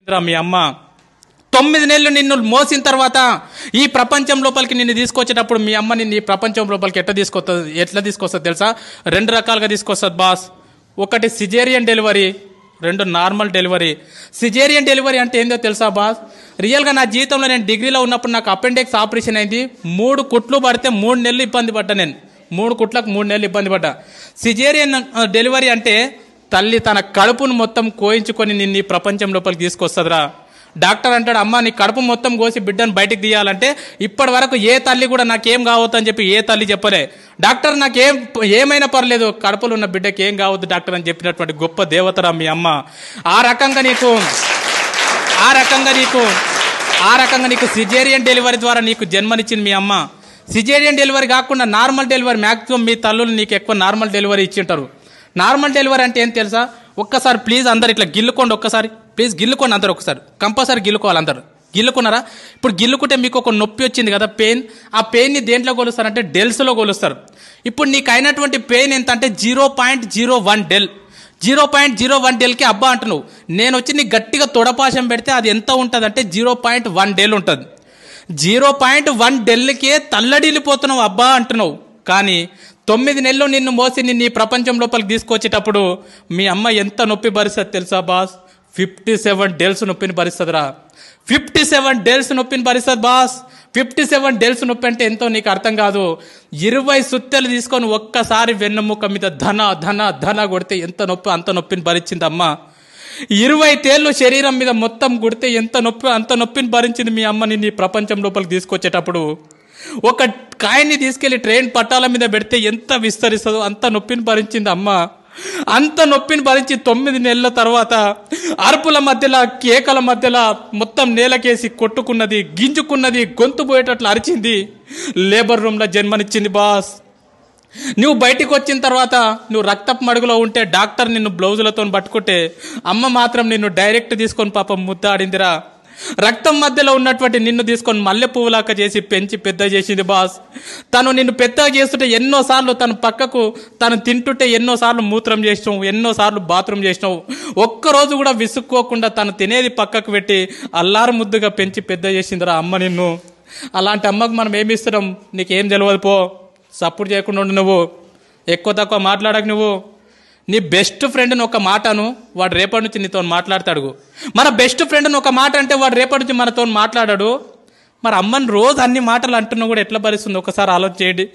మీ అమ్మ 9 నెలలు నిన్ను మోసిన తర్వాత ఈ ప్రపంచం లోపలికి నిన్ను తీసుకొచ్చేటప్పుడు మీ అమ్మ నిన్ను ఈ ప్రపంచం లోపలికి ఎట్లా తీసుకొస్తుంది తెలుసా? 2 రకాలుగా తీసుకొస్తుంది బాస్. ఒకటి caesarean delivery, 2 normal delivery. Caesarean delivery అంటే ఏందో తెలుసా బాస్? రియల్గా నా జీవితంలో నేను డిగ్రీలో ఉన్నప్పుడు నాకు అపెండిక్స్ ఆపరేషన్ అయింది. 3 కుట్లు పడితే 3 నెలలు ఇబ్బంది పడ్డా. నేను 3 కుట్లకు 3 నెలలు ఇబ్బంది పడ్డా. సిజేరియన్ డెలివరీ అంటే తల్లి తన కడుపును మొత్తం కోయించుకొని నిన్ను ఈ ప్రపంచం లోపలికి తీసుకొస్తుందిరా. డాక్టర్ అంటాడు, అమ్మ నీ కడుపు మొత్తం కోసి బిడ్డను బయటికి తీయాలంటే ఇప్పటి వరకు ఏ తల్లి కూడా నాకేం కావద్దు అని చెప్పి ఏ తల్లి చెప్పలే. డాక్టర్ ఏమైనా పర్లేదు, కడుపులో ఉన్న బిడ్డకి ఏం కావద్దు డాక్టర్ అని చెప్పినటువంటి గొప్ప దేవతరా మీ అమ్మ. ఆ రకంగా నీకు సిజేరియన్ డెలివరీ ద్వారా నీకు జన్మనిచ్చింది మీ అమ్మ. సిజేరియన్ డెలివరీ కాకుండా నార్మల్ డెలివరీ మ్యాక్సిమం మీ తల్లులు నీకు ఎక్కువ నార్మల్ డెలివరీ ఇచ్చింటారు. నార్మల్ డెలివరీ అంటే ఏం తెలుసా? ఒక్కసారి ప్లీజ్ అందరు ఇట్లా గిల్లుకోండి, ఒక్కసారి ప్లీజ్ గిల్లుకోండి అందరు, ఒకసారి కంపల్సరీ గిల్లుకోవాలి అందరు. గిల్లుకున్నారా? ఇప్పుడు గిల్లుకుంటే మీకు ఒక నొప్పి వచ్చింది కదా, పెయిన్. ఆ పెయిన్ని దేంట్లో కొలుస్తారంటే డెల్స్లో కొలుస్తారు. ఇప్పుడు నీకు అయినటువంటి పెయిన్ ఎంత అంటే 0.01 డెల్. 0.01 డెల్కి అబ్బా అంటున్నావు. నేను వచ్చి నీకు గట్టిగా తొడపాశం పెడితే అది ఎంత ఉంటుంది అంటే 0.1 డెల్ ఉంటుంది. 0.1 డెల్కే తల్లడిల్లిపోతున్నావు అబ్బా అంటున్నావు. కానీ 9 నెలలు నిన్ను మోసి నిన్ను ఈ ప్రపంచం లోపలికి తీసుకొచ్చేటప్పుడు మీ అమ్మ ఎంత నొప్పి భరిస్తుంది తెలుసా బాస్? 57 డెల్స్ నొప్పిని భరిస్తుందిరా. 57 డెల్స్ నొప్పిని భరిస్తుంది బాస్. 57 డెల్స్ నొప్పి అంటే ఎంతో నీకు అర్థం కాదు. 20 సుత్తెలు తీసుకొని ఒక్కసారి వెన్నెముక మీద ధన ధన ధన కొడితే ఎంత నొప్పి అంత నొప్పిని భరించింది అమ్మ. 20 తేళ్ళు శరీరం మీద మొత్తం కొడితే ఎంత నొప్పి అంత నొప్పిని భరించింది మీ అమ్మ నిన్ను ఈ ప్రపంచం లోపలికి తీసుకొచ్చేటప్పుడు. ఒక కాయన్ని తీసుకెళ్లి ట్రైన్ పట్టాల మీద పెడితే ఎంత విస్తరిస్తుందో అంత నొప్పిని భరించింది అమ్మ. అంత నొప్పిని భరించి 9 నెలల తర్వాత అరుపుల మధ్యలో కేకల మధ్యలో మొత్తం నేలకేసి కొట్టుకున్నది, గింజుకున్నది, గొంతు పోయేటట్లు అరిచింది. లేబర్ రూమ్లో జన్మనిచ్చింది బాస్. నువ్వు బయటికి వచ్చిన తర్వాత నువ్వు రక్తపు మడుగులో ఉంటే డాక్టర్ నిన్ను బ్లౌజులతో పట్టుకుంటే అమ్మ మాత్రం నిన్ను డైరెక్ట్ తీసుకొని పాపం ముద్దాడిందిరా. రక్తం మధ్యలో ఉన్నటువంటి నిన్ను తీసుకొని మల్లె పువ్వులాక చేసి పెంచి పెద్ద చేసింది బాస్. తను నిన్ను పెద్దగా చేస్తుంటే ఎన్నోసార్లు తను పక్కకు తను తింటుంటే ఎన్నోసార్లు మూత్రం చేసినావు, ఎన్నోసార్లు బాత్రూమ్ చేసినావు. ఒక్కరోజు కూడా విసుక్కోకుండా తను తినేది పక్కకు పెట్టి అల్లారు ముద్దుగా పెంచి పెద్ద చేసిందిరా అమ్మ నిన్ను. అలాంటి అమ్మకు మనం ఏమి ఇస్తున్నాం? నీకేం తెలియదు పో. సపోర్ట్ చేయకుండా ఉండు, నువ్వు ఎక్కువ తక్కువ మాట్లాడకు. నువ్వు నీ బెస్ట్ ఫ్రెండ్ని ఒక మాటను వాడు రేపటి నుంచి నీతో మాట్లాడతాడు. మన బెస్ట్ ఫ్రెండ్ని ఒక మాట అంటే వాడు రేపటి నుంచి మనతో మాట్లాడాడు. మరి అమ్మని రోజు అన్ని మాటలు అంటున్నా కూడా ఎట్లా భరిస్తుంది ఒకసారి ఆలోచన చేయండి.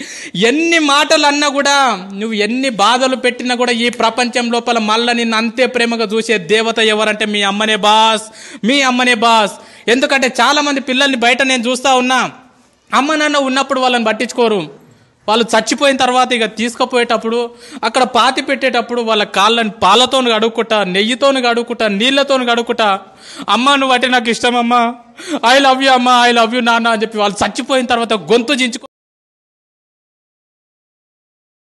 ఎన్ని మాటలు అన్నా కూడా, నువ్వు ఎన్ని బాధలు పెట్టినా కూడా ఈ ప్రపంచం లోపల మళ్ళీ నిన్ను అంతే ప్రేమగా చూసే దేవత ఎవరంటే మీ అమ్మనే బాస్. మీ అమ్మనే బాస్. ఎందుకంటే చాలామంది పిల్లల్ని బయట నేను చూస్తూ ఉన్నా, అమ్మ నాన్న ఉన్నప్పుడు వాళ్ళని పట్టించుకోరు. వాళ్ళు చచ్చిపోయిన తర్వాత ఇక తీసుకుపోయేటప్పుడు అక్కడ పాతి పెట్టేటప్పుడు వాళ్ళ కాళ్ళని పాలతో కడుక్కుంటా, నెయ్యితో కడుక్కుంటా, నీళ్ళతో కడుక్కుంటా, అమ్మ నువ్వు అంటే నాకు ఇష్టం అమ్మా, ఐ లవ్ యూ అమ్మా, ఐ లవ్ యూ నాన్న అని చెప్పి వాళ్ళు చచ్చిపోయిన తర్వాత గొంతు చించుకొని